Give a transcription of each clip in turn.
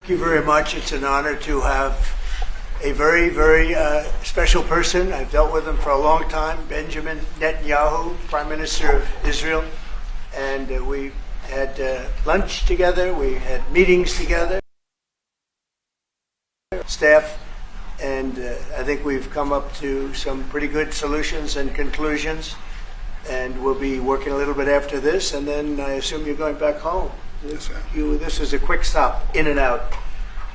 Thank you very much. It's an honor to have a very, very special person. I've dealt with him for a long time, Benjamin Netanyahu, Prime Minister of Israel. And we had lunch together, we had meetings together, staff, and I think we've come up to some pretty good solutions and conclusions. And we'll be working a little bit after this, and then I assume you're going back home. Yes, sir. This is a quick stop, in and out.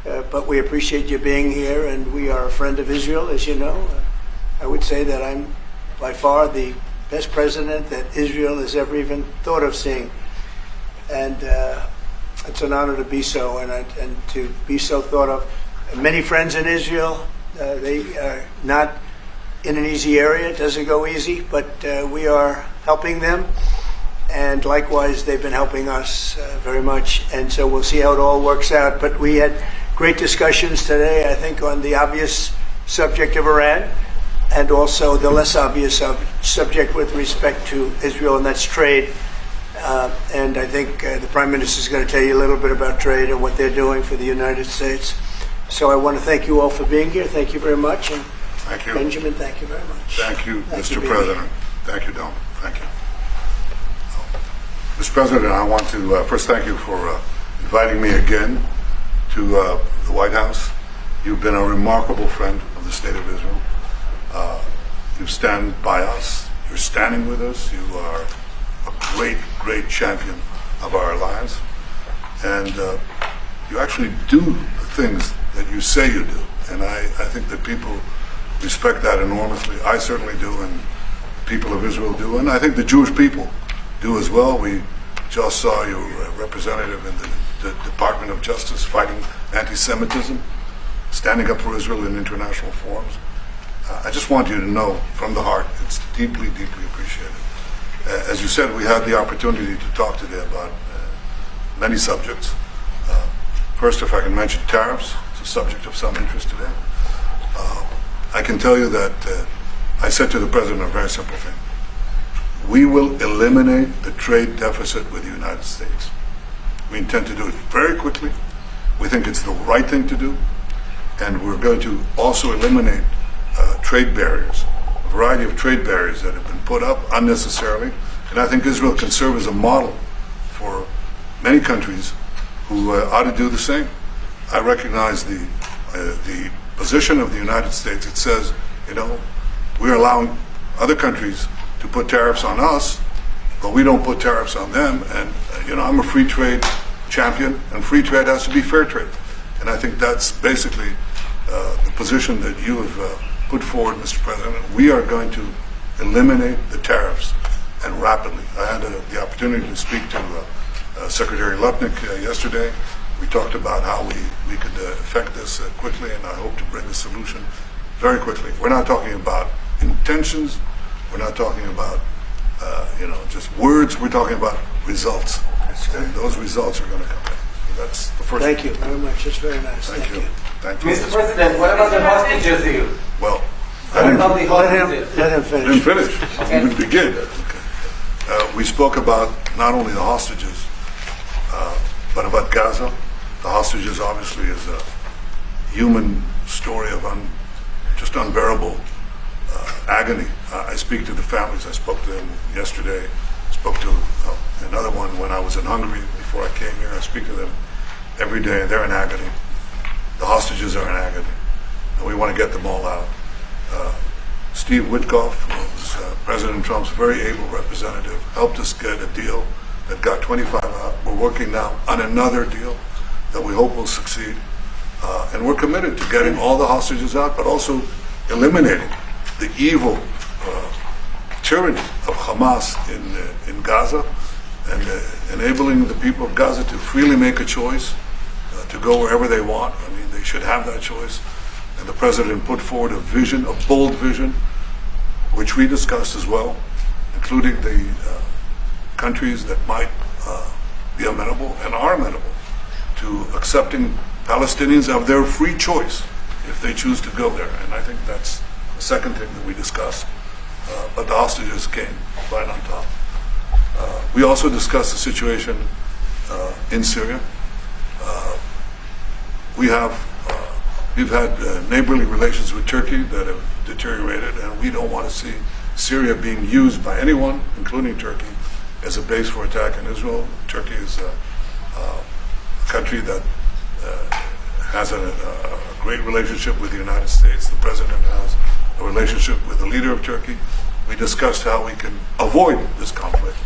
But we appreciate you being here, and we are a friend of Israel, as you know. I would say that I'm by far the best president that Israel has ever even thought of seeing. And it's an honor to be so, and to be so thought of. Many friends in Israel, they are not in an easy area. It doesn't go easy, but we are helping them. And likewise, they've been helping us very much. And so we'll see how it all works out. But we had great discussions today, I think, on the obvious subject of Iran, and also the less obvious subject with respect to Israel, and that's trade. And I think the Prime Minister is going to tell you a little bit about trade and what they're doing for the United States. So I want to thank you all for being here. Thank you very much. And thank you. Benjamin, thank you very much. Thank you, Mr. President. Thank you, Don. Thank you. Mr. President, I want to first thank you for inviting me again to the White House. You've been a remarkable friend of the State of Israel. You stand by us. You're standing with us. You are a great, great champion of our alliance. And you actually do the things that you say you do. And I think that people respect that enormously. I certainly do, and the people of Israel do. And I think the Jewish people do as well. We just saw your representative in the Department of Justice fighting anti-Semitism, standing up for Israel in international forums. I just want you to know from the heart, it's deeply, deeply appreciated. As you said, we had the opportunity to talk today about many subjects. First, if I can mention tariffs, it's a subject of some interest today. I can tell you that I said to the President a very simple thing. We will eliminate the trade deficit with the United States. We intend to do it very quickly. We think it's the right thing to do. And we're going to also eliminate trade barriers, a variety of trade barriers that have been put up unnecessarily. And I think Israel can serve as a model for many countries who ought to do the same. I recognize the position of the United States. It says, we're allowing other countries to put tariffs on us, but we don't put tariffs on them. And, I'm a free trade champion, and free trade has to be fair trade. And I think that's basically the position that you have put forward, Mr. President. We are going to eliminate the tariffs, and rapidly. I had the opportunity to speak to Secretary Lutnick yesterday. We talked about how we could effect this quickly, and I hope to bring a solution very quickly. We're not talking about intentions. We're not talking about, just words. We're talking about results. And those results are going to come in. So that's the first. Thank you very much. It's very nice. Thank you. Thank you. Mr. President, what about the hostages deal? Well, What about the hostages? Let him I finish. didn't finish. Okay. Even begin. Okay. We spoke about not only the hostages, but about Gaza. The hostages obviously is a human story of just unbearable agony. I speak to the families. I spoke to them yesterday. I spoke to another one when I was in Hungary before I came here. I speak to them every day. They're in agony. The hostages are in agony. And we want to get them all out. Steve Witkoff, who was President Trump's very able representative, helped us get a deal that got 25 out. We're working now on another deal that we hope will succeed. And we're committed to getting all the hostages out, but also eliminating the evil tyranny of Hamas in Gaza, and enabling the people of Gaza to freely make a choice to go wherever they want. I mean, they should have that choice. And the President put forward a vision, a bold vision, which we discussed as well, including the countries that might be amenable and are amenable to accepting Palestinians of their free choice if they choose to go there. And I think that's the second thing that we discussed. But the hostages came right on top. We also discussed the situation in Syria. we've had neighborly relations with Turkey that have deteriorated, and we don't want to see Syria being used by anyone, including Turkey, as a base for attack in Israel. Turkey is a country that has a great relationship with the United States. The president has a relationship with the leader of Turkey. We discussed how we can avoid this conflict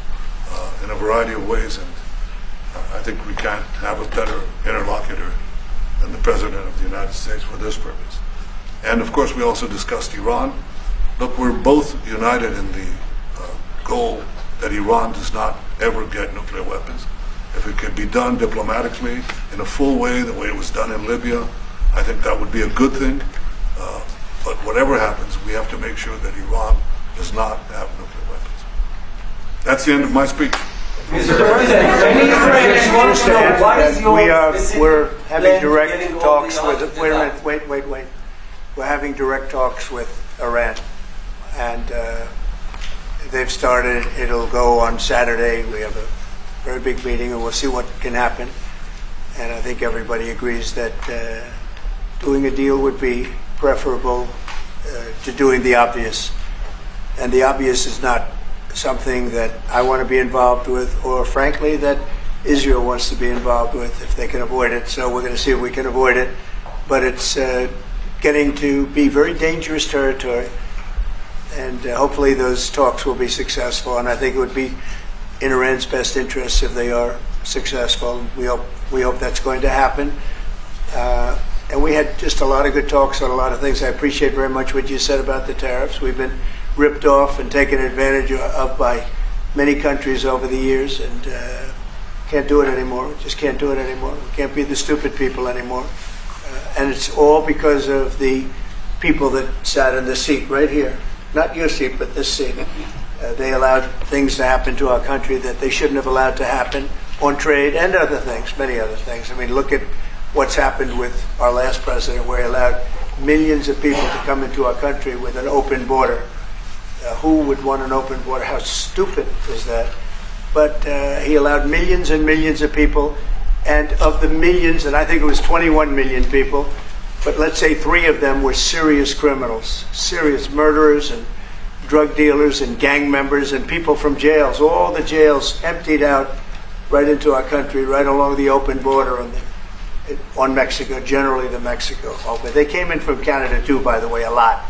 in a variety of ways, and I think we can't have a better interlocutor than the President of the United States for this purpose. And of course, we also discussed Iran. Look, we're both united in the goal that Iran does not ever get nuclear weapons. If it can be done diplomatically in a full way, the way it was done in Libya, I think that would be a good thing. But whatever happens, we have to make sure that Iran does not have nuclear weapons. That's the end of my speech. Mr. President, many Israelis want to know what is your specific we're having plan to direct getting all talks the with. hostages Wait a out? minute. Wait. We're having direct talks with Iran, and they've started. It'll go on Saturday. We have a very big meeting, and we'll see what can happen. And I think everybody agrees that doing a deal would be preferable to doing the obvious. And the obvious is not something that I want to be involved with, or frankly, that Israel wants to be involved with if they can avoid it. So we're going to see if we can avoid it. But it's getting to be very dangerous territory. And hopefully those talks will be successful. And I think it would be in Iran's best interest if they are successful. We hope that's going to happen. And we had just a lot of good talks on a lot of things. I appreciate very much what you said about the tariffs. We've been ripped off and taken advantage of by many countries over the years, and can't do it anymore. We just can't do it anymore. We can't be the stupid people anymore. And it's all because of the people that sat in the seat right here. Not your seat, but this seat. They allowed things to happen to our country that they shouldn't have allowed to happen on trade and other things, many other things. I mean, look at what's happened with our last president, where he allowed millions of people to come into our country with an open border. Who would want an open border? How stupid is that? But he allowed millions and millions of people, and of the millions, and I think it was 21 million people, but let's say 3 of them were serious criminals, serious murderers and drug dealers and gang members and people from jails. All the jails emptied out right into our country, right along the open border on Mexico, generally the Mexico open. They came in from Canada too, by the way, a lot.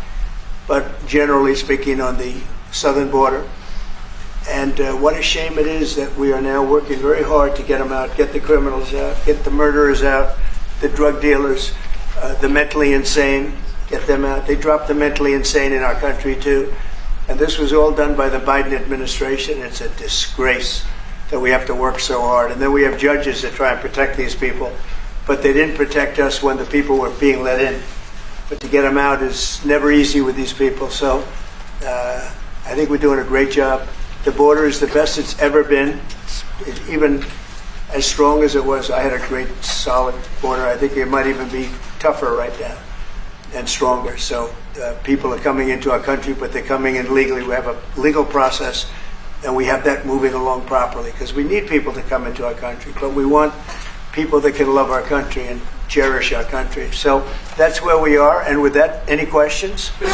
But generally speaking, on the southern border. And what a shame it is that we are now working very hard to get them out, get the criminals out, get the murderers out, the drug dealers, the mentally insane, get them out. They dropped the mentally insane in our country too. And this was all done by the Biden administration. It's a disgrace that we have to work so hard. And then we have judges that try and protect these people. But they didn't protect us when the people were being let in. But to get them out is never easy with these people. So I think we're doing a great job. The border is the best it's ever been. It's even as strong as it was. I had a great, solid border. I think it might even be tougher right now and stronger. So people are coming into our country, but they're coming in legally. We have a legal process, and we have that moving along properly, because we need people to come into our country. But we want people that can love our country and cherish our country. So that's where we are. And with that, any questions? And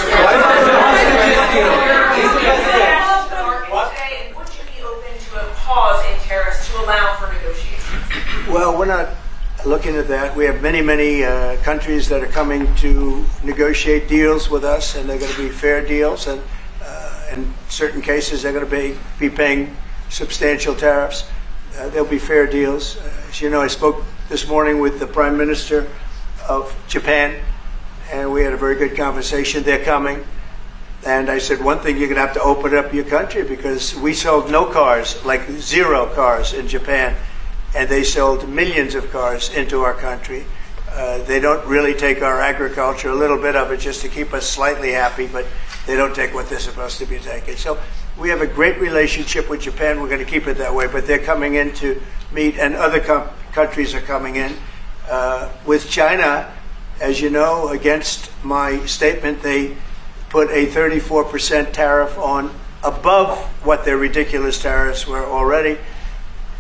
would you be open to a pause in tariffs to allow for negotiations? Well, we're not looking at that. We have many countries that are coming to negotiate deals with us, and they're going to be fair deals. And in certain cases, they're going to be paying substantial tariffs. There'll be fair deals. As you know, I spoke this morning with the Prime Minister of Japan, and we had a very good conversation. They're coming. And I said, one thing, you're going to have to open up your country, because we sold no cars, like 0 cars in Japan, and they sold millions of cars into our country. They don't really take our agriculture, a little bit of it just to keep us slightly happy, but they don't take what they're supposed to be taking. So we have a great relationship with Japan. We're going to keep it that way, but they're coming in to meet, and other countries are coming in. With China, as you know, against my statement, they put a 34% tariff on above what their ridiculous tariffs were already.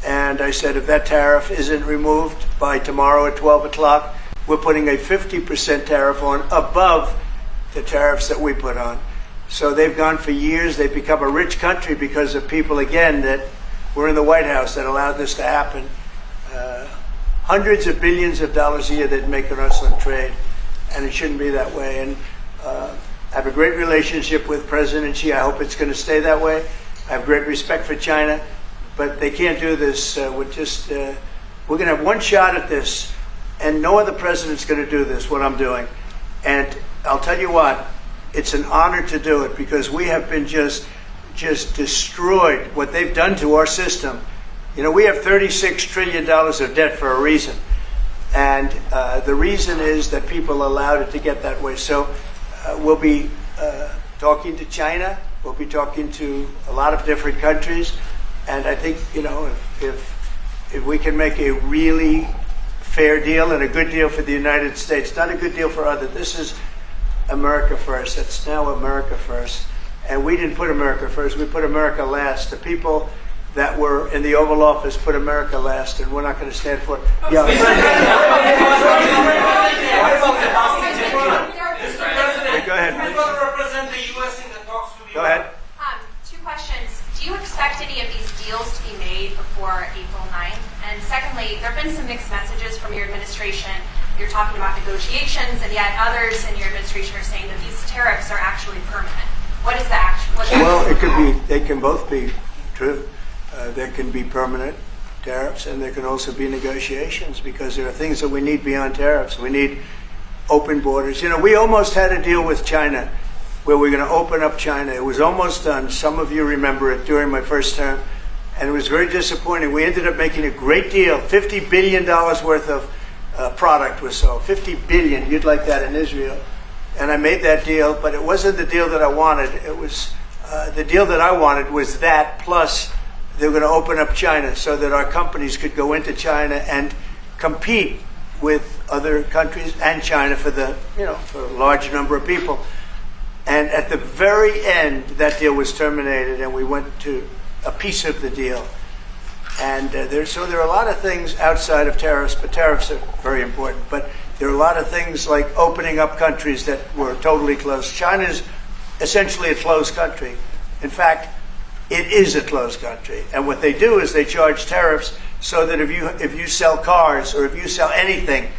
And I said, if that tariff isn't removed by tomorrow at 12 o'clock, we're putting a 50% tariff on above the tariffs that we put on. So they've gone for years. They've become a rich country because of people, again, that were in the White House that allowed this to happen. Hundreds of billions of dollars a year they'd make on us on trade, and it shouldn't be that way. And I have a great relationship with President Xi. I hope it's going to stay that way. I have great respect for China, but they can't do this with just, we're going to have one shot at this, and no other president's going to do this, what I'm doing. And I'll tell you what, it's an honor to do it because we have been just destroyed, what they've done to our system. You know, we have $36 trillion of debt for a reason. And the reason is that people allowed it to get that way. So we'll be talking to China. We'll be talking to a lot of different countries. And I think, you know, if we can make a really fair deal and a good deal for the United States, not a good deal for others. This is America first. It's now America first. And we didn't put America first. We put America last. The people that were in the Oval Office put America last, and we're not going to stand for it. Yeah. What about the hostage deal? Go ahead. Who's going to represent the U.S. in the talks with Go ahead. Two questions. Do you expect any of these deals to be made before April 9th? And secondly, there have been some mixed messages from your administration. You're talking about negotiations, and yet others in your administration are saying that these tariffs are actually permanent. What is that? Well, it could be. They can both be true. There can be permanent tariffs, and there can also be negotiations because there are things that we need beyond tariffs. We need open borders. You know, we almost had a deal with China where we're going to open up China. It was almost done. Some of you remember it during my first term, and it was very disappointing. We ended up making a great deal. $50 billion worth of product was sold. $50 billion. You'd like that in Israel. And I made that deal, but it wasn't the deal that I wanted. It was the deal that I wanted was that plus they were going to open up China so that our companies could go into China and compete with other countries and China for the, you know, for a large number of people. And at the very end, that deal was terminated, and we went to a piece of the deal. And there are a lot of things outside of tariffs, but tariffs are very important. But there are a lot of things like opening up countries that were totally closed. China's essentially a closed country. In fact, it is a closed country. And what they do is they charge tariffs so that if you sell cars or if you sell anything,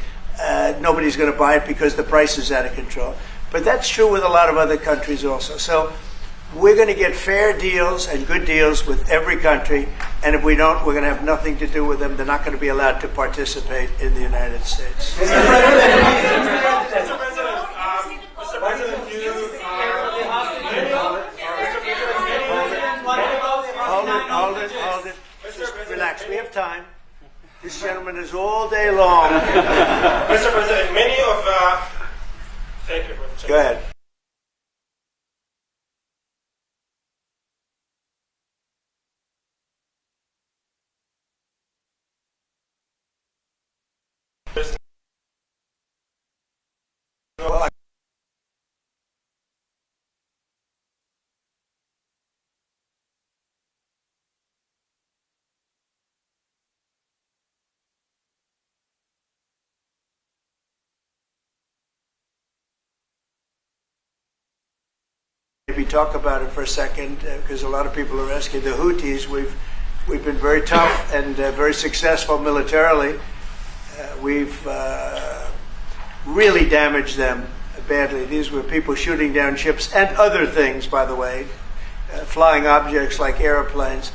nobody's going to buy it because the price is out of control. But that's true with a lot of other countries also. So we're going to get fair deals and good deals with every country. And if we don't, we're going to have nothing to do with them. They're not going to be allowed to participate in the United States. Mr. President, Hold it. Just relax. We have time. This gentleman is all day long. Mr. President, many of thank you. Go ahead. Well, maybe talk about it for a second because a lot of people are asking. The Houthis, we've been very tough and very successful militarily. We've really damaged them badly. These were people shooting down ships and other things, by the way, flying objects like airplanes.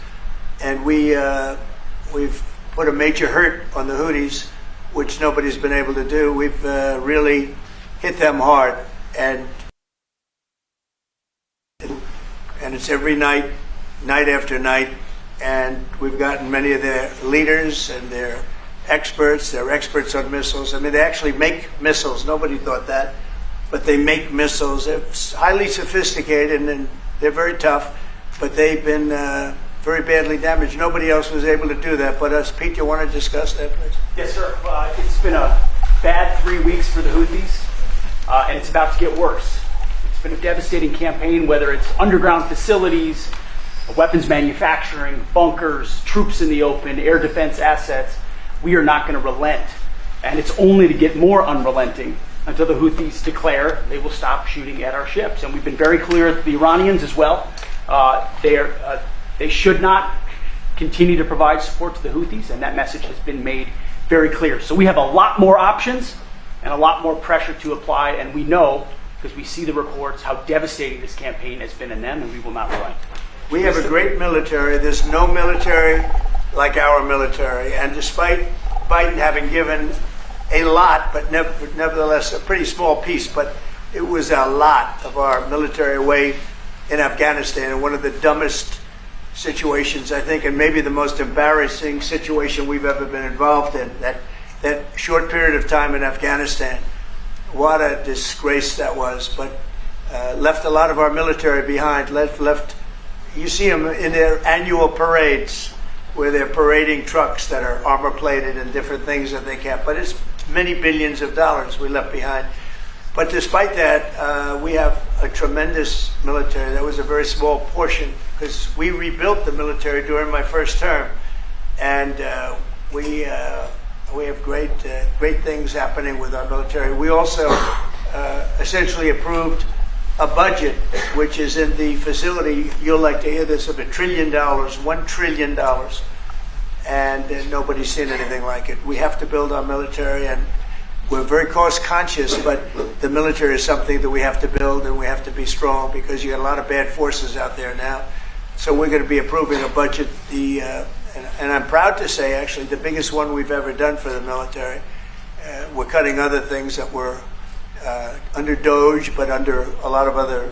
And we've put a major hurt on the Houthis, which nobody's been able to do. We've really hit them hard. And it's every night, night after night. And we've gotten many of their leaders and their experts. They're experts on missiles. I mean, they actually make missiles. Nobody thought that. But they make missiles. They're highly sophisticated and they're very tough. But they've been very badly damaged. Nobody else was able to do that but us. Pete, you want to discuss that, please? Yes, sir. It's been a bad 3 weeks for the Houthis, and it's about to get worse. It's been a devastating campaign, whether it's underground facilities, weapons manufacturing, bunkers, troops in the open, air defense assets. We are not going to relent And it's only to get more unrelenting until the Houthis declare they will stop shooting at our ships. And we've been very clear with the Iranians as well. They should not continue to provide support to the Houthis, and that message has been made very clear. So we have a lot more options and a lot more pressure to apply, and we know, because we see the reports, how devastating this campaign has been in them, and we will not relent. We have a great military. There's no military like our military. And despite Biden having given a lot, but nevertheless a pretty small piece, but it was a lot of our military away in Afghanistan, and one of the dumbest situations, I think, and maybe the most embarrassing situation we've ever been involved in, that short period of time in Afghanistan. What a disgrace that was, but left a lot of our military behind, left you see them in their annual parades where they're parading trucks that are armor plated and different things that they can't, but it's many billions of dollars we left behind. But despite that, we have a tremendous military. That was a very small portion because we rebuilt the military during my first term, and we have great things happening with our military. We also essentially approved a budget which is in the facility. You'll like to hear this, of $1 trillion, $1 trillion, and nobody's seen anything like it. We have to build our military, and we're very cost conscious, but the military is something that we have to build, and we have to be strong because you got a lot of bad forces out there now. So we're going to be approving a budget, and I'm proud to say, actually, the biggest one we've ever done for the military. We're cutting other things that were under DOGE, but under a lot of other.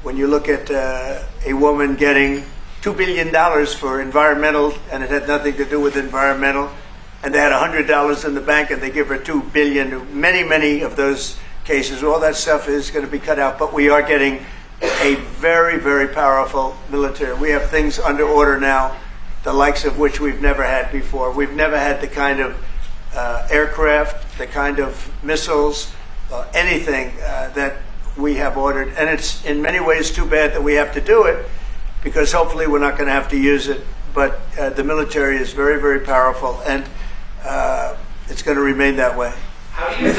When you look at a woman getting $2 billion for environmental, and it had nothing to do with environmental, and they had $100 in the bank, and they give her $2 billion. Many of those cases, all that stuff is going to be cut out. But we are getting a very, very powerful military. We have things under order now, the likes of which we've never had before. We've never had the kind of aircraft, the kind of missiles, anything that we have ordered. And it's in many ways too bad that we have to do it, because hopefully we're not going to have to use it. But the military is very, very powerful, and it's going to remain that way. How do you,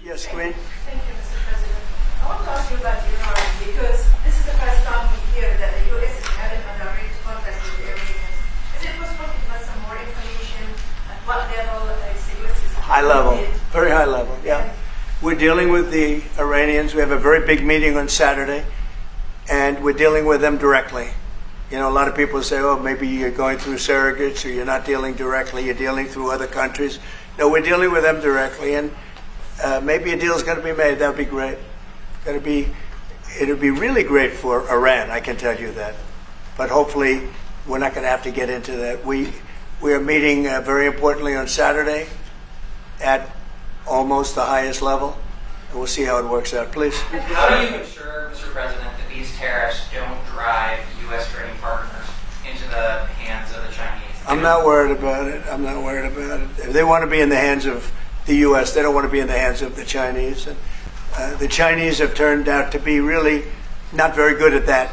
Yes, Queen? Thank you, Mr. President. I want to ask you about Iran, because this is the first time we hear that the U.S. is having a direct contact with the Iranians. Is it possible to give us some more information at what level the U.S. is? High level, very high level, yeah. We're dealing with the Iranians. We have a very big meeting on Saturday, and we're dealing with them directly. You know, a lot of people say, oh, maybe you're going through surrogates, or you're not dealing directly, you're dealing through other countries. No, we're dealing with them directly, and maybe a deal is going to be made. That would be great. It would be really great for Iran, I can tell you that. But hopefully, we're not going to have to get into that. We are meeting very importantly on Saturday at almost the highest level, and we'll see how it works out. Please. how do you ensure, Mr. President, that these tariffs don't drive U.S. trading partners into the hands of the Chinese? I'm not worried about it. If they want to be in the hands of the U.S., they don't want to be in the hands of the Chinese. And, the Chinese have turned out to be really not very good at that.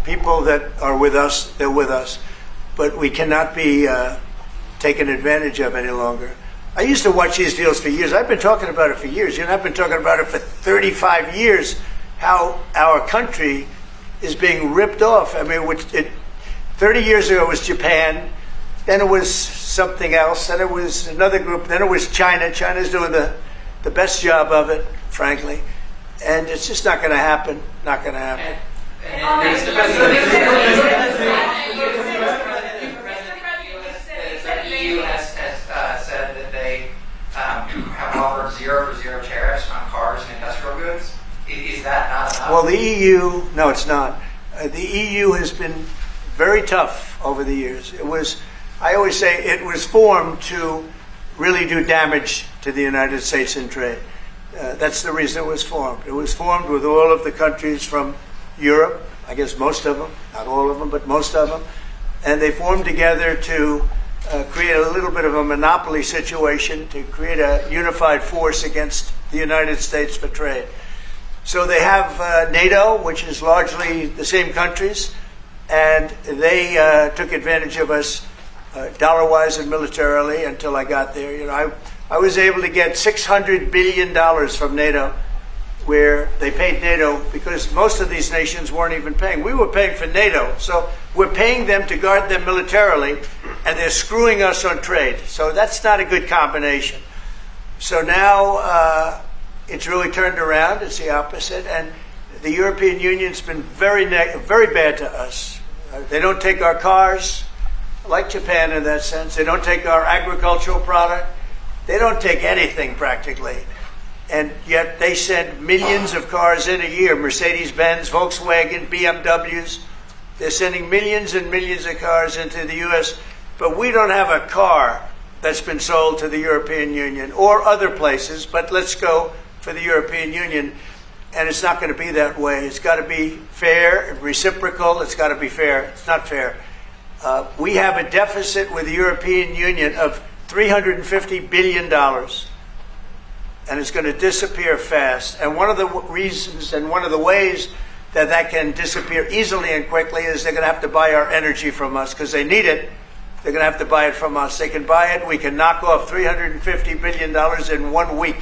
People that are with us, they're with us. But we cannot be taken advantage of any longer. I used to watch these deals for years. I've been talking about it for years. You know, I've been talking about it for 35 years, how our country is being ripped off. I mean, 30 years ago it was Japan, then it was something else, then it was another group, then it was China. China's doing the best job of it, frankly. And it's just not going to happen. Not going to happen. The EU has said that they have offered 0 for 0 tariffs on cars and industrial goods. Is that not enough? Well, the EU, no, it's not. The EU has been very tough over the years. I always say it was formed to really do damage to the United States in trade. That's the reason it was formed. It was formed with all of the countries from Europe, I guess most of them, not all of them, but most of them. And they formed together to create a little bit of a monopoly situation, to create a unified force against the United States for trade. So they have NATO, which is largely the same countries, and they took advantage of us dollar-wise and militarily until I got there. You know, I was able to get $600 billion from NATO, where they paid NATO because most of these nations weren't even paying. We were paying for NATO, so we're paying them to guard them militarily, and they're screwing us on trade. So that's not a good combination. So now it's really turned around. It's the opposite, and the European Union's been very bad to us. They don't take our cars, like Japan in that sense. They don't take our agricultural product. They don't take anything practically. And yet they send millions of cars in a year, Mercedes-Benz, Volkswagen, BMWs. They're sending millions and millions of cars into the U.S., but we don't have a car that's been sold to the European Union or other places, but let's go for the European Union. And it's not going to be that way. It's got to be fair and reciprocal. It's got to be fair. It's not fair. We have a deficit with the European Union of $350 billion. And it's going to disappear fast. And one of the reasons and one of the ways that that can disappear easily and quickly is they're going to have to buy our energy from us because they need it. They're going to have to buy it from us. They can buy it. We can knock off $350 billion in 1 week.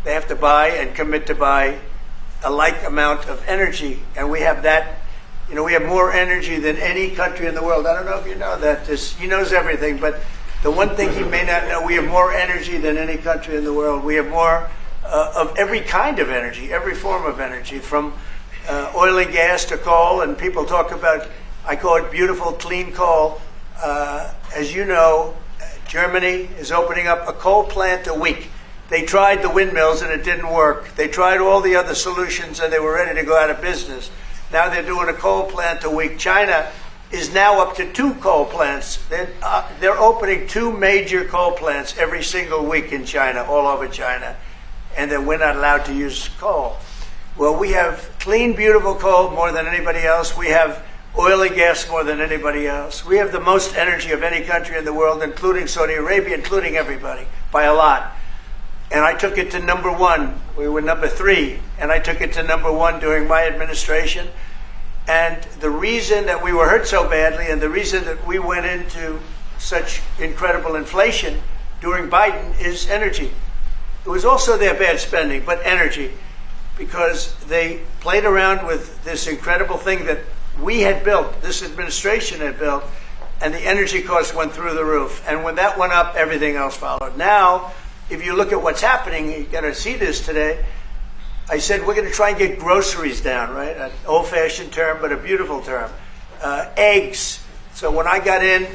They have to buy and commit to buy a like amount of energy. And we have that. You know, we have more energy than any country in the world. I don't know if you know that. He knows everything, but the one thing he may not know, we have more energy than any country in the world. We have more of every kind of energy, every form of energy, from oil and gas to coal. And people talk about, I call it beautiful, clean coal. As you know, Germany is opening up a coal plant a week. They tried the windmills and it didn't work. They tried all the other solutions and they were ready to go out of business. Now they're doing a coal plant a week. China is now up to 2 coal plants. They're opening 2 major coal plants every single week in China, all over China. And then we're not allowed to use coal. Well, we have clean, beautiful coal more than anybody else. We have oil and gas more than anybody else. We have the most energy of any country in the world, including Saudi Arabia, including everybody, by a lot. And I took it to number 1. We were number 3, and I took it to number 1 during my administration. And the reason that we were hurt so badly and the reason that we went into such incredible inflation during Biden is energy. It was also their bad spending, but energy, because they played around with this incredible thing that we had built, this administration had built, and the energy costs went through the roof. And when that went up, everything else followed. Now, if you look at what's happening, you're going to see this today. I said we're going to try and get groceries down, right? An old-fashioned term, but a beautiful term. Eggs. So when I got in,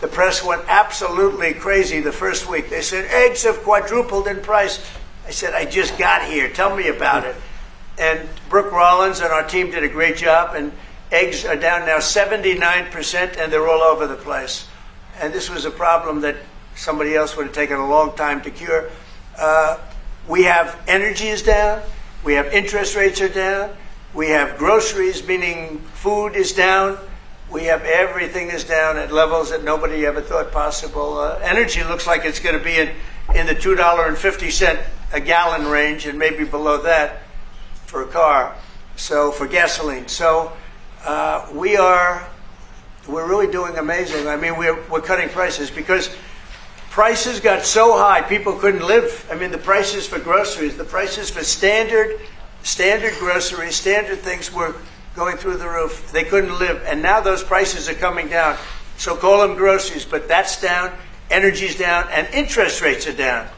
the press went absolutely crazy the first week. They said, eggs have quadrupled in price. I said, I just got here. Tell me about it. And Brooke Rollins and our team did a great job, and eggs are down now 79%, and they're all over the place. And this was a problem that somebody else would have taken a long time to cure. We have energy is down. We have interest rates are down. We have groceries, meaning food is down. We have everything is down at levels that nobody ever thought possible. Energy looks like it's going to be in the $2.50 a gallon range and maybe below that for a car. So for gasoline. So we're really doing amazing. I mean, we're cutting prices because prices got so high, people couldn't live. I mean, the prices for groceries, the prices for standard groceries, standard things were going through the roof. They couldn't live. And now those prices are coming down. So call them groceries, but that's down, energy's down, and interest rates are down.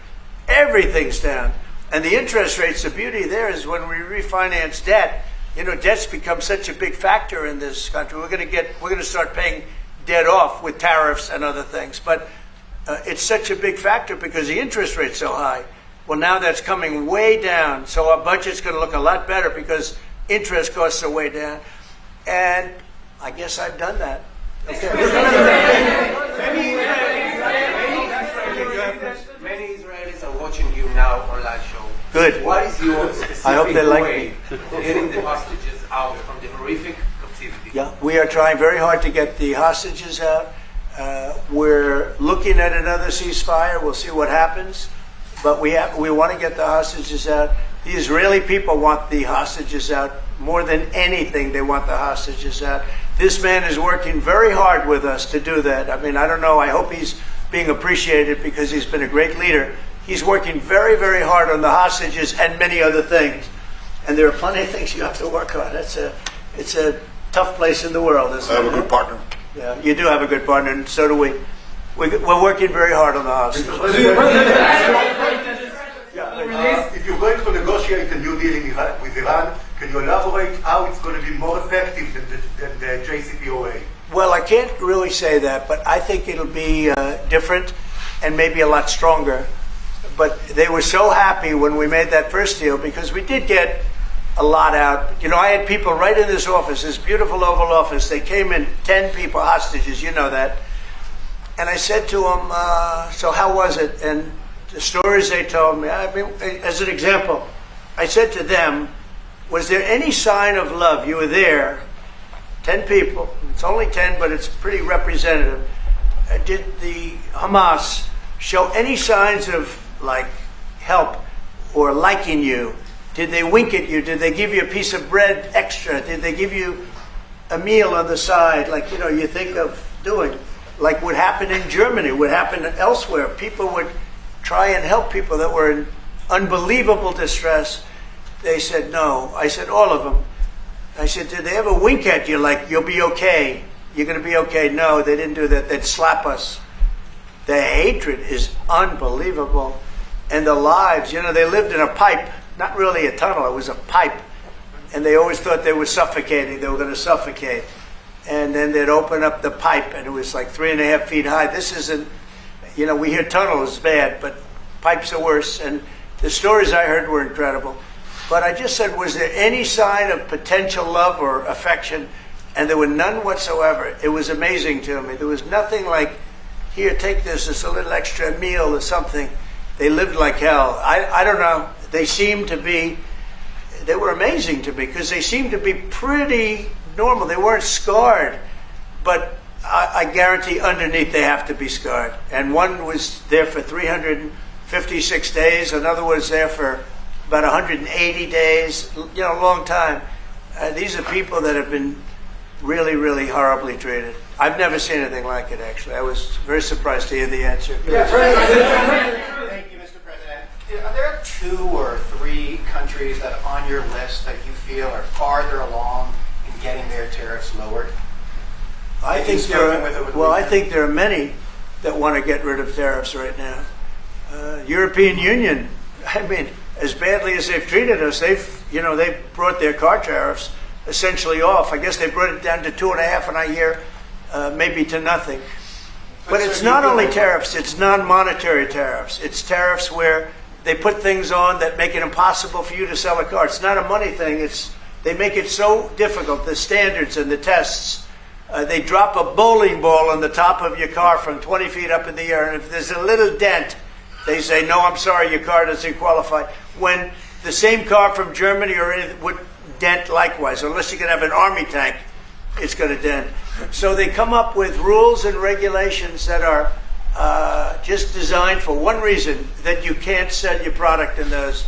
Everything's down. And the interest rates, the beauty there is when we refinance debt, you know, debt's become such a big factor in this country. We're going to start paying debt off with tariffs and other things. But it's such a big factor because the interest rate's so high. Well, now that's coming way down. So our budget's going to look a lot better because interest costs are way down. And I guess I've done that. Okay. Many Israelis are watching you now on live show. Good. What is your specific I hope they like way me. of getting the hostages out from the horrific captivity? Yeah, we are trying very hard to get the hostages out. We're looking at another ceasefire. We'll see what happens. But we want to get the hostages out. The Israeli people want the hostages out more than anything. They want the hostages out. This man is working very hard with us to do that. I mean, I don't know. I hope he's being appreciated because he's been a great leader. He's working very, very hard on the hostages and many other things. And there are plenty of things you have to work on. It's a tough place in the world, isn't I it? have a good partner. Yeah, you do have a good partner, and so do we. We're working very hard on the hostages. If you're going to negotiate a new deal with Iran, can you elaborate how it's going to be more effective than the JCPOA? Well, I can't really say that, but I think it'll be different and maybe a lot stronger. But they were so happy when we made that first deal because we did get a lot out. You know, I had people right in this office, this beautiful Oval Office. They came in, 10 people, hostages, you know that. And I said to them, so how was it? And the stories they told me, I mean, as an example, I said to them, was there any sign of love? You were there, 10 people. It's only 10, but it's pretty representative. Did the Hamas show any signs of, like, help or liking you? Did they wink at you? Did they give you a piece of bread extra? Did they give you a meal on the side, like, you know, you think of doing? Like would happen in Germany, would happen elsewhere. People would try and help people that were in unbelievable distress. They said no. I said all of them. I said, did they ever wink at you like, you'll be okay? You're going to be okay? No, they didn't do that. They'd slap us. The hatred is unbelievable. And the lives, you know, they lived in a pipe, not really a tunnel, it was a pipe. And they always thought they were suffocating, they were going to suffocate. And then they'd open up the pipe and it was like 3.5 feet high. This isn't, you know, we hear tunnels bad, but pipes are worse. And the stories I heard were incredible. But I just said, was there any sign of potential love or affection? And there were none whatsoever. It was amazing to me. There was nothing like, here, take this, it's a little extra meal or something. They lived like hell. I don't know. They seemed to be, they were amazing to me because they seemed to be pretty normal. They weren't scarred, but I guarantee underneath they have to be scarred. And one was there for 356 days. Another was there for about 180 days. You know, a long time. These are people that have been really, really horribly treated. I've never seen anything like it, actually. I was very surprised to hear the answer. Thank you, Mr. President. Are there 2 or 3 countries that are on your list that you feel are farther along in getting their tariffs lowered? I think there are many that want to get rid of tariffs right now. European Union, I mean, as badly as they've treated us, they've brought their car tariffs essentially off. I guess they brought it down to 2.5, and I hear maybe to nothing. But it's not only tariffs, it's non-monetary tariffs. It's tariffs where they put things on that make it impossible for you to sell a car. It's not a money thing. They make it so difficult, the standards and the tests. They drop a bowling ball on the top of your car from 20 feet up in the air, and if there's a little dent, they say, no, I'm sorry, your car doesn't qualify. When the same car from Germany or anything would dent likewise, unless you can have an army tank, it's going to dent. So they come up with rules and regulations that are just designed for one reason, that you can't sell your product in those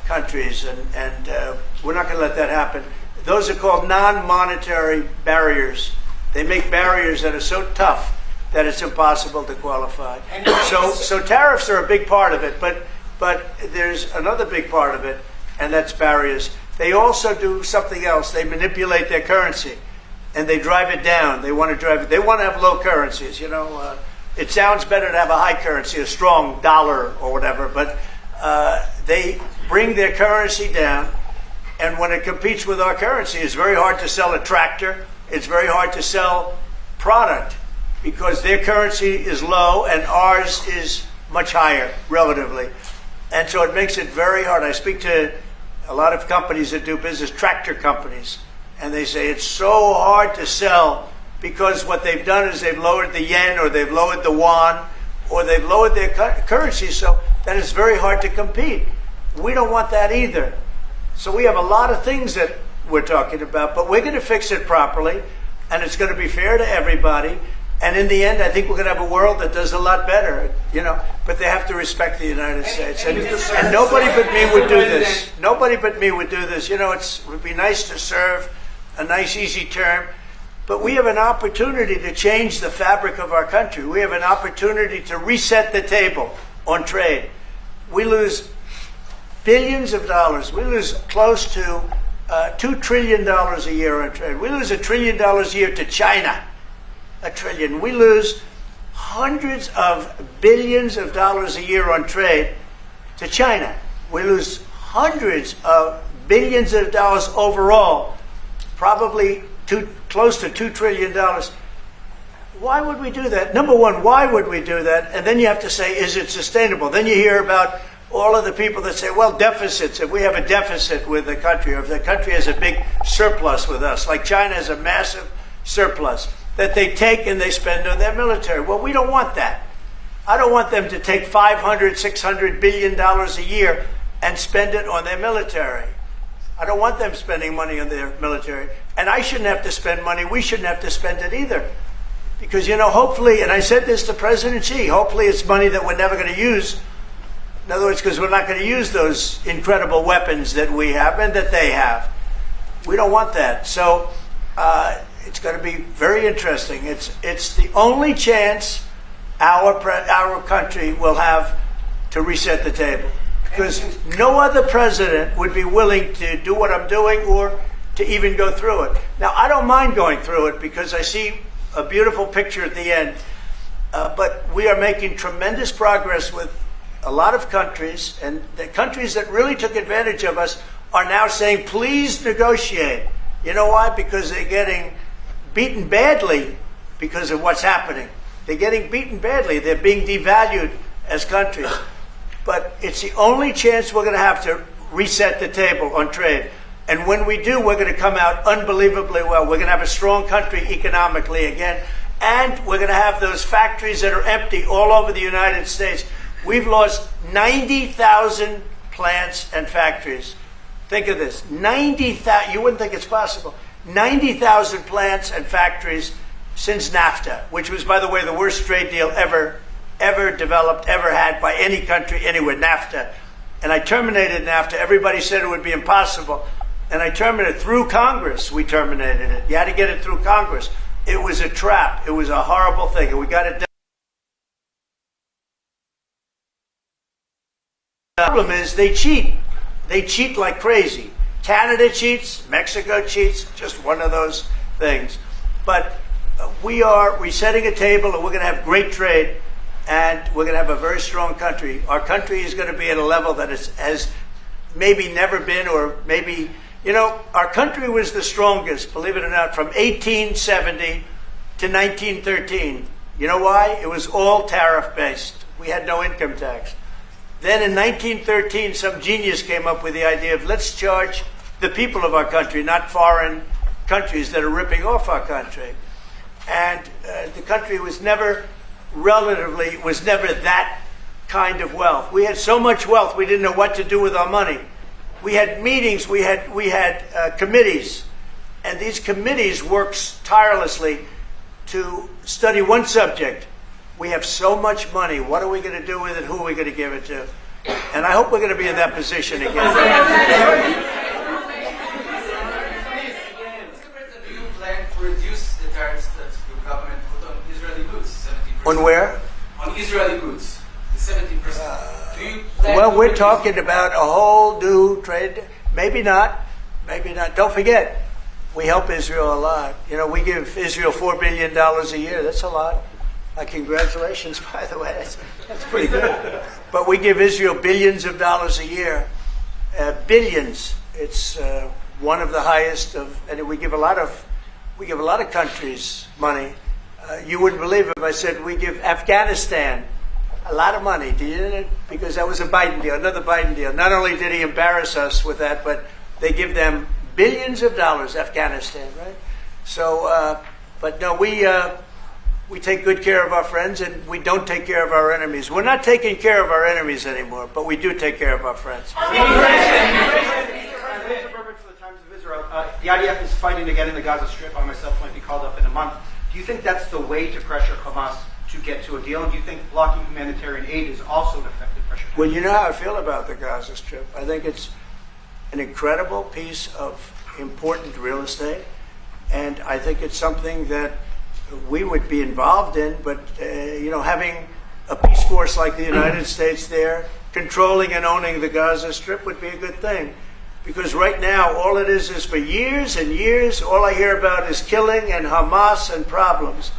countries, and we're not going to let that happen. Those are called non-monetary barriers. They make barriers that are so tough that it's impossible to qualify. So tariffs are a big part of it, but there's another big part of it, and that's barriers. They also do something else. They manipulate their currency, and they drive it down. They want to have low currencies. You know, it sounds better to have a high currency, a strong dollar or whatever, but they bring their currency down, and when it competes with our currency, it's very hard to sell a tractor. It's very hard to sell product because their currency is low and ours is much higher relatively. And so it makes it very hard. I speak to a lot of companies that do business, tractor companies, and they say it's so hard to sell because what they've done is they've lowered the yen or they've lowered the yuan or they've lowered their currency so that it's very hard to compete. We don't want that either. So we have a lot of things that we're talking about, but we're going to fix it properly, and it's going to be fair to everybody. And in the end, I think we're going to have a world that does a lot better, but they have to respect the United States. And nobody but me would do this. Nobody but me would do this. It would be nice to serve, a nice, easy term. But we have an opportunity to change the fabric of our country. We have an opportunity to reset the table on trade. We lose billions of dollars. We lose close to $2 trillion a year on trade. We lose $1 trillion a year to China. $1 trillion. We lose hundreds of billions of dollars a year on trade to China. We lose hundreds of billions of dollars overall, probably close to $2 trillion. Why would we do that? Number one, why would we do that? And then you have to say, is it sustainable? Then you hear about all of the people that say, well, deficits. If we have a deficit with the country, or if the country has a big surplus with us, like China has a massive surplus, that they take and they spend on their military. Well, we don't want that. I don't want them to take $500, $600 billion a year and spend it on their military. I don't want them spending money on their military. And I shouldn't have to spend money. We shouldn't have to spend it either. Because, hopefully, and I said this to President Xi, hopefully it's money that we're never going to use. In other words, because we're not going to use those incredible weapons that we have and that they have. We don't want that. So it's going to be very interesting. It's the only chance our country will have to reset the table. Because no other president would be willing to do what I'm doing or to even go through it. Now, I don't mind going through it because I see a beautiful picture at the end. But we are making tremendous progress with a lot of countries, and the countries that really took advantage of us are now saying, please negotiate. You know why? Because they're getting beaten badly because of what's happening. They're getting beaten badly. They're being devalued as countries. But it's the only chance we're going to have to reset the table on trade. And when we do, we're going to come out unbelievably well. We're going to have a strong country economically again. And we're going to have those factories that are empty all over the United States. We've lost 90,000 plants and factories. Think of this. 90,000, you wouldn't think it's possible. 90,000 plants and factories since NAFTA, which was, by the way, the worst trade deal ever developed, ever had by any country anywhere, NAFTA. And I terminated NAFTA. Everybody said it would be impossible. And I terminated it through Congress. We terminated it. You had to get it through Congress. It was a trap. It was a horrible thing. And we got it done. The problem is they cheat. They cheat like crazy. Canada cheats. Mexico cheats. Just one of those things. But we are resetting a table, and we're going to have great trade, and we're going to have a very strong country. Our country is going to be at a level that has maybe never been, or maybe, our country was the strongest, believe it or not, from 1870 to 1913. You know why? It was all tariff-based. We had no income tax. Then in 1913, some genius came up with the idea of let's charge the people of our country, not foreign countries that are ripping off our country. And the country was never that kind of wealth. We had so much wealth, we didn't know what to do with our money. We had meetings, we had committees, and these committees worked tirelessly to study one subject. We have so much money. What are we going to do with it? Who are we going to give it to? And I hope we're going to be in that position again. Mr. President, do you plan to reduce the tariffs that your government put on Israeli goods, 70%? On where? On Israeli goods, the 70%. Do you plan Well, to we're reduce talking about a whole new trade. Maybe not. Maybe not. Don't forget, we help Israel a lot. We give Israel $4 billion a year. That's a lot. Congratulations, by the way. That's pretty good. But we give Israel billions of dollars a year. Billions. It's one of the highest of, and we give a lot of countries money. You wouldn't believe it if I said we give Afghanistan a lot of money. Do you? Because that was a Biden deal, another Biden deal. Not only did he embarrass us with that, but they give them billions of dollars, Afghanistan, right? So, but no, we take good care of our friends, and we don't take care of our enemies. We're not taking care of our enemies anymore, but we do take care of our friends. The IDF is fighting again in the Gaza Strip. I myself might be called up in a month. Do Do you think that's the way to pressure Hamas to get to a deal? And do you think blocking humanitarian aid is also an effective pressure tactic? Well, you know how I feel about the Gaza Strip. I think it's an incredible piece of important real estate, and I think it's something that we would be involved in, but having a peace force like the United States there, controlling and owning the Gaza Strip would be a good thing. Because right now, all it is for years and years, all I hear about is killing and Hamas and problems.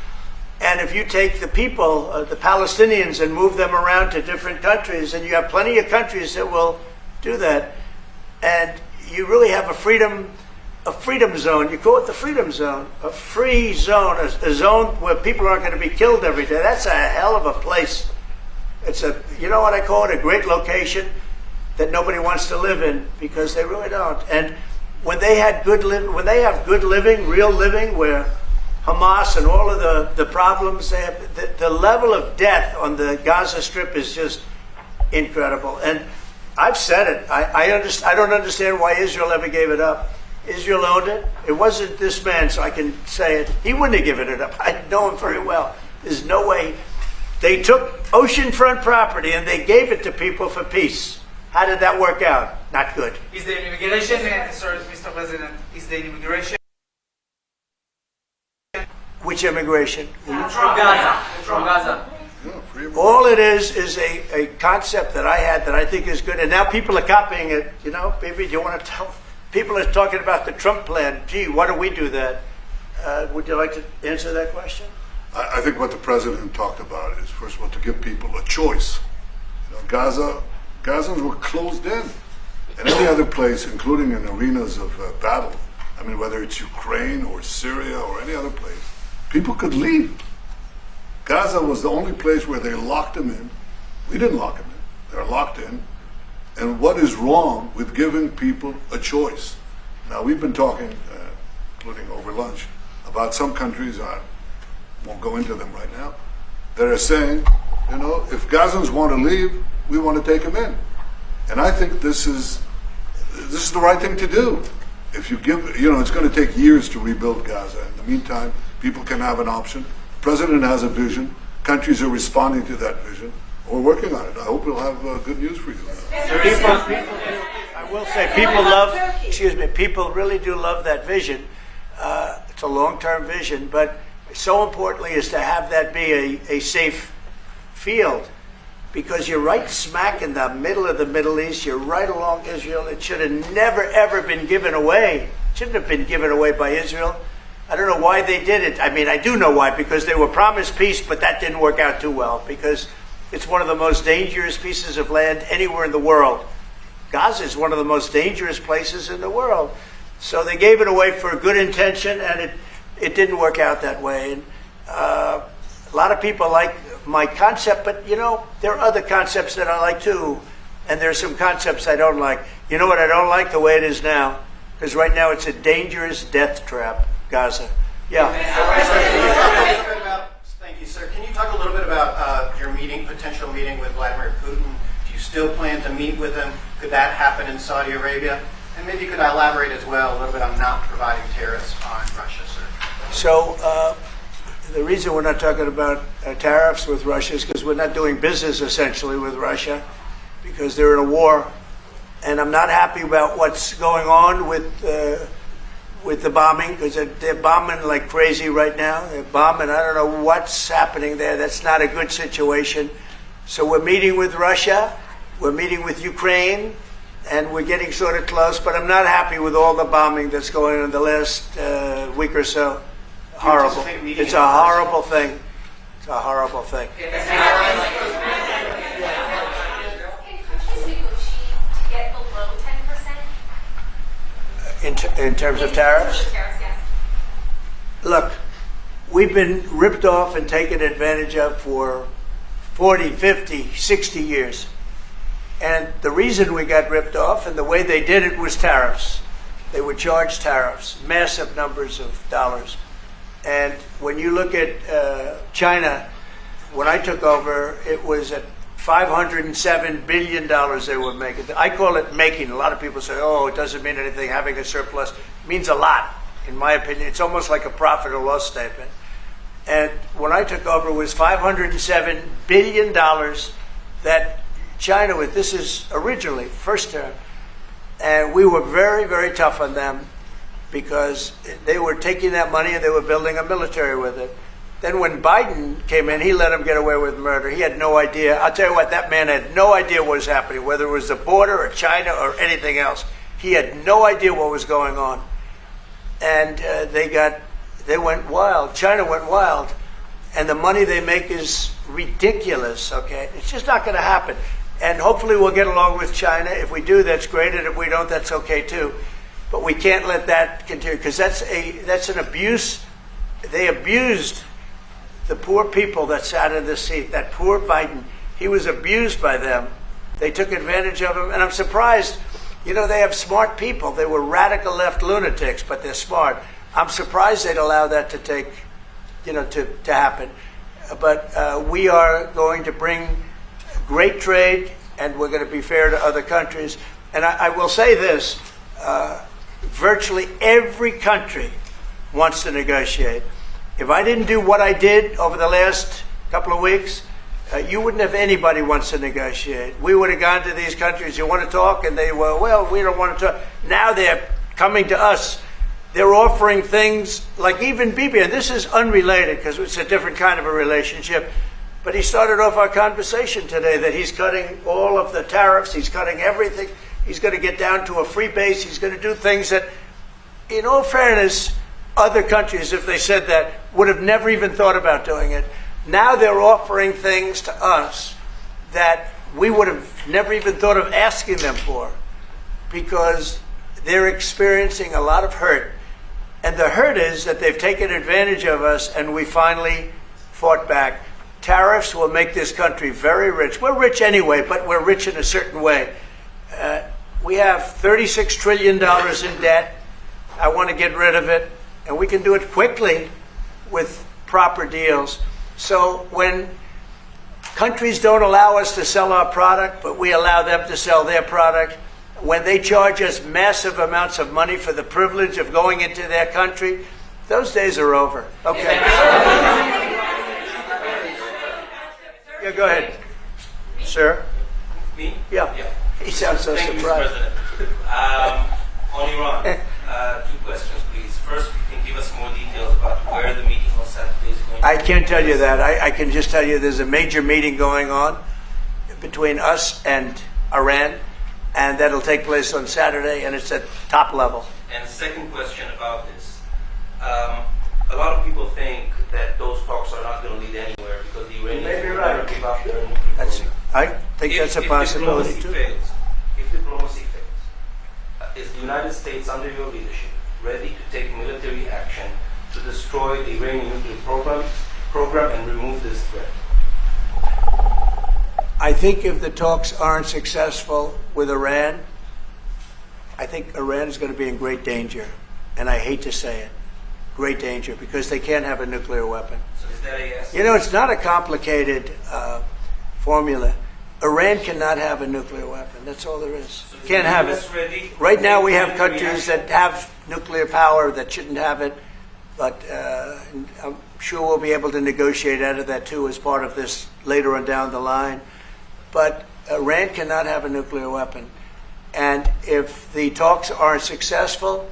And if you take the people, the Palestinians, and move them around to different countries, and you have plenty of countries that will do that, and you really have a freedom zone. You call it the freedom zone, a free zone, a zone where people aren't going to be killed every day. That's a hell of a place. It's you know what I call it, a great location that nobody wants to live in, because they really don't. And when they have good living, real living, where Hamas and all of the problems they have, the level of death on the Gaza Strip is just incredible. And I've said it. I don't understand why Israel ever gave it up. Israel owned it. It wasn't this man, so I can say it. He wouldn't have given it up. I know him very well. There's no way. They took oceanfront property and they gave it to people for peace. How did that work out? Not good. Is the immigration, sorry, Mr. President, is the immigration Which immigration? from Gaza? From Gaza. Yeah, free All it is a concept that I had that I think is good, and now people are copying it. Maybe do you want to tell? People are talking about the Trump plan. Gee, why don't we do that? Would you like to answer that question? I think what the president talked about is, first of all, to give people a choice. Gazans were closed in. And any other place, including in arenas of battle, I mean, whether it's Ukraine or Syria or any other place, people could leave. Gaza was the only place where they locked them in. We didn't lock them in. They're locked in. And what is wrong with giving people a choice? Now, we've been talking, including over lunch, about some countries, I won't go into them right now, that are saying, if Gazans want to leave, we want to take them in. And I think this is the right thing to do. If you give, it's going to take years to rebuild Gaza. In the meantime, people can have an option. The president has a vision. Countries are responding to that vision. We're working on it. I hope we'll have good news for you. I will say, people really do love that vision. It's a long-term vision, but so importantly is to have that be a safe field, because you're right smack in the middle of the Middle East. You're right along Israel. It should have never, ever been given away. It shouldn't have been given away by Israel. I don't know why they did it. I mean, I do know why, because they were promised peace, but that didn't work out too well, because it's one of the most dangerous pieces of land anywhere in the world. Gaza is one of the most dangerous places in the world. So they gave it away for a good intention, and it didn't work out that way. And a lot of people like my concept, but there are other concepts that I like too. And there are some concepts I don't like. You know what I don't like? The way it is now. Because right now it's a dangerous death trap, Gaza. Yeah. Thank you, sir. Can you talk a little bit about your potential meeting with Vladimir Putin? Do you still plan to meet with him? Could that happen in Saudi Arabia? And maybe you could elaborate as well a little bit on not providing tariffs on Russia, sir. So the reason we're not talking about tariffs with Russia is because we're not doing business essentially with Russia, because they're in a war. And I'm not happy about what's going on with the bombing, because they're bombing like crazy right now. They're bombing. I don't know what's happening there. That's not a good situation. So we're meeting with Russia. We're meeting with Ukraine. And we're getting sort of close. But I'm not happy with all the bombing that's going on in the last week or so. Horrible. It's a horrible thing. It's a horrible thing. Can countries negotiate to get below 10%? In terms of tariffs? Yes. Look, we've been ripped off and taken advantage of for 40, 50, 60 years. And the reason we got ripped off and the way they did it was tariffs. They would charge tariffs, massive numbers of dollars. And when you look at China, when I took over, it was at $507 billion they were making. I call it making. A lot of people say, oh, it doesn't mean anything, having a surplus. It means a lot, in my opinion. It's almost like a profit or loss statement. And when I took over, it was $507 billion that China, with this is originally, first term, and we were very, very tough on them because they were taking that money and they were building a military with it. Then when Biden came in, he let them get away with murder. He had no idea. I'll tell you what, that man had no idea what was happening, whether it was the border or China or anything else. He had no idea what was going on. And they went wild. China went wild. And the money they make is ridiculous, okay? It's just not going to happen. And hopefully we'll get along with China. If we do, that's great. And if we don't, that's okay too. But we can't let that continue because that's an abuse. They abused the poor people that sat in the seat. That poor Biden, he was abused by them. They took advantage of him. And I'm surprised, you know, they have smart people. They were radical left lunatics, but they're smart. I'm surprised they'd allow that to take, you know, to happen. But we are going to bring great trade, and we're going to be fair to other countries. And I will say this, virtually every country wants to negotiate. If I didn't do what I did over the last couple of weeks, you wouldn't have anybody wants to negotiate. We would have gone to these countries, you want to talk? And they were, well, we don't want to talk. Now they're coming to us. They're offering things like even Bibi, and this is unrelated because it's a different kind of a relationship, but he started off our conversation today that he's cutting all of the tariffs, he's cutting everything, he's going to get down to a free base, he's going to do things that, in all fairness, other countries, if they said that, would have never even thought about doing it. Now they're offering things to us that we would have never even thought of asking them for because they're experiencing a lot of hurt. And the hurt is that they've taken advantage of us and we finally fought back. Tariffs will make this country very rich. We're rich anyway, but we're rich in a certain way. We have $36 trillion in debt. I want to get rid of it. And we can do it quickly with proper deals. So when countries don't allow us to sell our product, but we allow them to sell their product, when they charge us massive amounts of money for the privilege of going into their country, those days are over. Okay. Yeah, go ahead. Sir? Me? Yeah. He sounds so Thank surprised. you, Mr. President. On Iran, two questions, please. First, you can give us more details about where the meeting on Saturday is going to I be. can't tell you that. I can just tell you there's a major meeting going on between us and Iran, and that'll take place on Saturday, and it's at top level. And second question about this. A lot of people think that those talks are not going to lead anywhere because the Iranians may be will right. never give up their nuclear program. I think that's a possibility too. If diplomacy fails, is the United States, under your leadership, ready to take military action to destroy the Iranian nuclear program and remove this threat? I think if the talks aren't successful with Iran, I think Iran is going to be in great danger. And I hate to say it, great danger, because they can't have a nuclear weapon. So is that a yes? You know, it's not a complicated formula. Iran cannot have a nuclear weapon. That's all there is. So is Can't the have US it. ready? Right now we have Military countries action? that have nuclear power that shouldn't have it, but I'm sure we'll be able to negotiate out of that too as part of this later on down the line. But Iran cannot have a nuclear weapon. And if the talks aren't successful,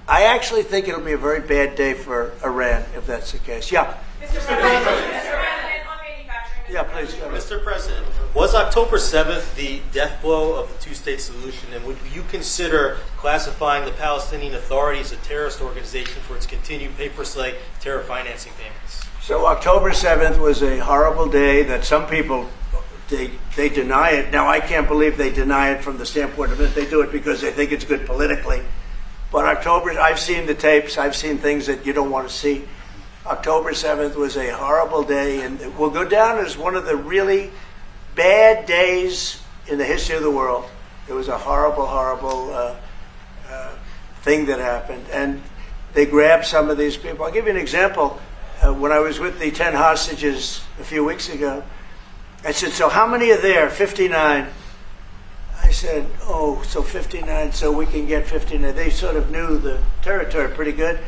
I actually think it'll be a very bad day for Iran if that's the case. Yeah. Mr. President, on manufacturing. Yeah, please. Go ahead. Mr. President, was October 7th the death blow of the two-state solution, and would you consider classifying the Palestinian Authority as a terrorist organization for its continued pay-for-slay terror financing payments? So October 7th was a horrible day that some people, they deny it. Now, I can't believe they deny it from the standpoint of it. They do it because they think it's good politically. But October, I've seen the tapes. I've seen things that you don't want to see. October 7th was a horrible day, and it will go down as one of the really bad days in the history of the world. It was a horrible, horrible thing that happened. And they grabbed some of these people. I'll give you an example. When I was with the 10 hostages a few weeks ago, I said, so how many are there? 59. I said, oh, so 59, so we can get 59. They sort of knew the territory pretty good.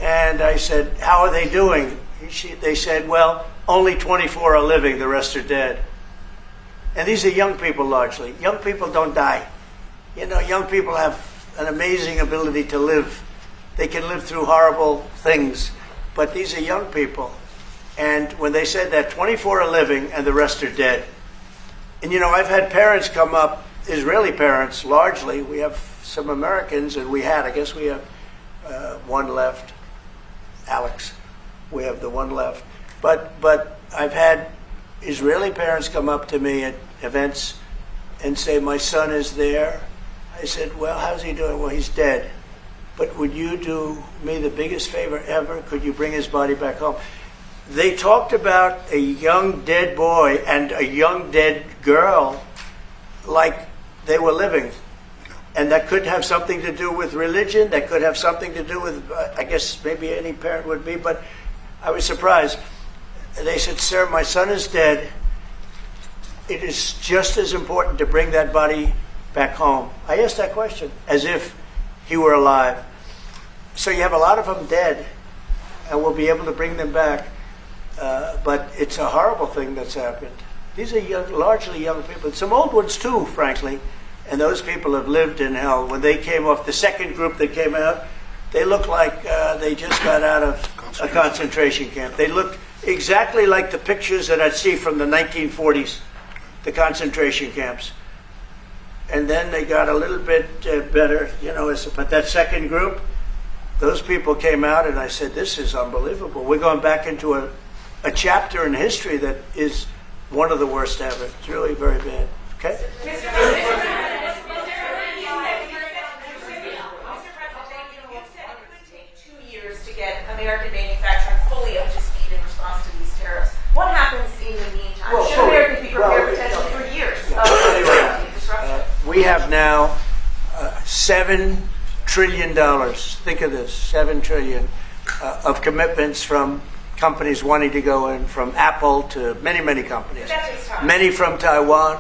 And I said, how are they doing? They said, well, only 24 are living, the rest are dead. And these are young people largely. Young people don't die. You know, young people have an amazing ability to live. They can live through horrible things. But these are young people. And when they said that 24 are living and the rest are dead. And you know, I've had parents come up, Israeli parents largely. We have some Americans, and I guess we have one left. Alex, we have the one left. But I've had Israeli parents come up to me at events and say, my son is there. I said, well, how's he doing? Well, he's dead. But would you do me the biggest favor ever? Could you bring his body back home? They talked about a young dead boy and a young dead girl like they were living. And that could have something to do with religion. That could have something to do with, I guess maybe any parent would be, but I was surprised. They said, sir, my son is dead. It is just as important to bring that body back home. I asked that question as if he were alive. So you have a lot of them dead, and we'll be able to bring them back. But it's a horrible thing that's happened. These are largely young people. Some old ones too, frankly. And those people have lived in hell. When they came off, the second group that came out, they looked like they just got out of a concentration camp. They looked exactly like the pictures that I'd see from the 1940s, the concentration camps. And then they got a little bit better, you know. But that second group, those people came out, and I said, this is unbelievable. We're going back into a chapter in history that is one of the worst ever. It's really very bad. Okay? Mr. President, you said it would take 2 years to get American manufacturing fully up to speed in response to these tariffs. What happens in the meantime? Well, Should Americans be prepared potentially for years of disruption? We have now $7 trillion. Think of this, $7 trillion of commitments from companies wanting to go in, from Apple to many, many companies. But that takes time. Many from Taiwan.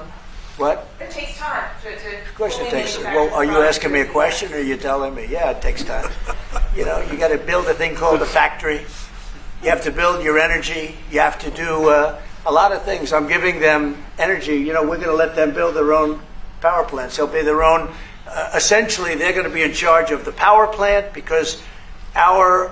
What? It takes time to Of course it fully takes time. manufacture Well, are you products. asking me a question, or are you telling me? Yeah, it takes time. You know, you got to build a thing called a factory. You have to build your energy. You have to do a lot of things. I'm giving them energy. You know, we're going to let them build their own power plants. They'll be their own. Essentially, they're going to be in charge of the power plant because our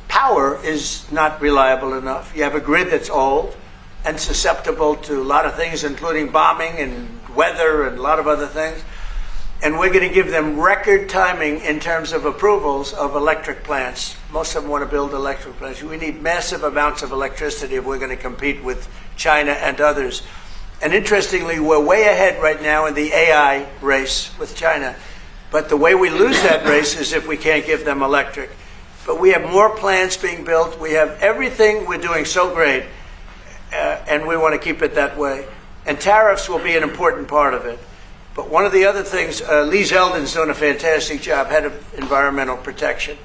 power is not reliable enough. You have a grid that's old and susceptible to a lot of things, including bombing and weather and a lot of other things. And we're going to give them record timing in terms of approvals of electric plants. Most of them want to build electric plants. We need massive amounts of electricity if we're going to compete with China and others. And interestingly, we're way ahead right now in the AI race with China. But the way we lose that race is if we can't give them electric. But we have more plants being built. We have everything. We're doing so great. And we want to keep it that way. And tariffs will be an important part of it. But one of the other things, Lee Zeldin's doing a fantastic job, head of environmental protection.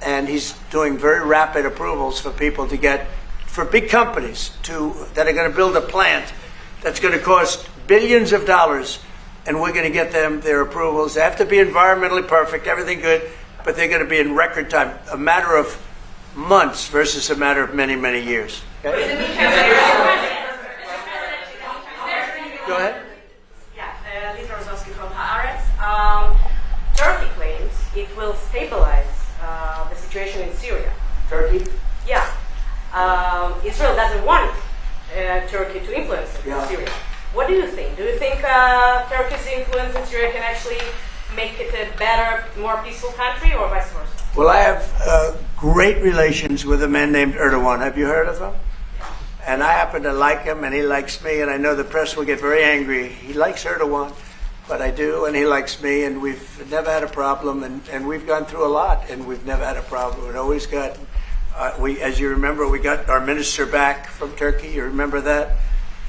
And he's doing very rapid approvals for people to get, for big companies that are going to build a plant that's going to cost billions of dollars. And we're going to get them their approvals. They have to be environmentally perfect, everything good, but they're going to be in record time, a matter of months versus a matter of many, many years. Okay? Go ahead. Yeah, Lisa Rozowski from Haaretz. Turkey claims it will stabilize the situation in Syria. Turkey? Yeah. Israel doesn't want Turkey to influence Syria. What do you think? Do you think Turkey's influence in Syria can actually make it a better, more peaceful country, or vice versa? Well, I have great relations with a man named Erdogan. Have you heard of him? And I happen to like him, and he likes me, and I know the press will get very angry. He likes Erdogan, but I do, and he likes me, and we've never had a problem, and we've gone through a lot, and we've never had a problem. We've always got, as you remember, we got our minister back from Turkey. You remember that?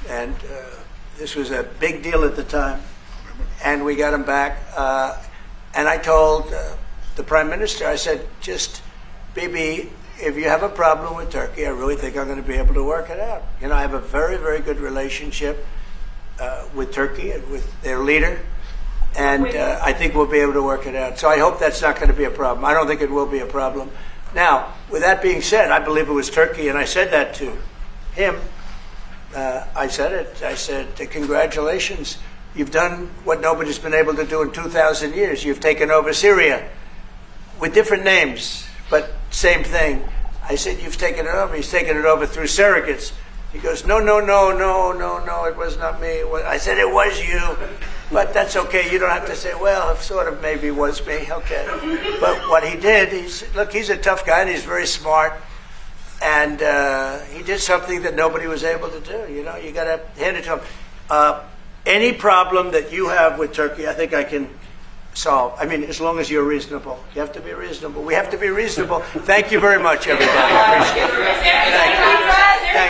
And this was a big deal at the time, and we got him back. And I told the prime minister, I said, just, Bibi, if you have a problem with Turkey, I really think I'm going to be able to work it out. You know, I have a very, very good relationship with Turkey and with their leader, and I think we'll be able to work it out. So I hope that's not going to be a problem. I don't think it will be a problem. Now, with that being said, I believe it was Turkey, and I said that to him. I said it. I said, congratulations. You've done what nobody's been able to do in 2,000 years. You've taken over Syria with different names, but same thing. I said, you've taken it over. He's taken it over through surrogates. He goes, no, it was not me. I said, it was you. But that's okay. You don't have to say, well, it sort of maybe was me. Okay. But what he did, he's a tough guy, and he's very smart. And he did something that nobody was able to do. You know, you got to hand it to him. Any problem that you have with Turkey, I think I can solve. I mean, as long as you're reasonable. You have to be reasonable. We have to be reasonable. Thank you very much, everybody. I appreciate it. Thank you.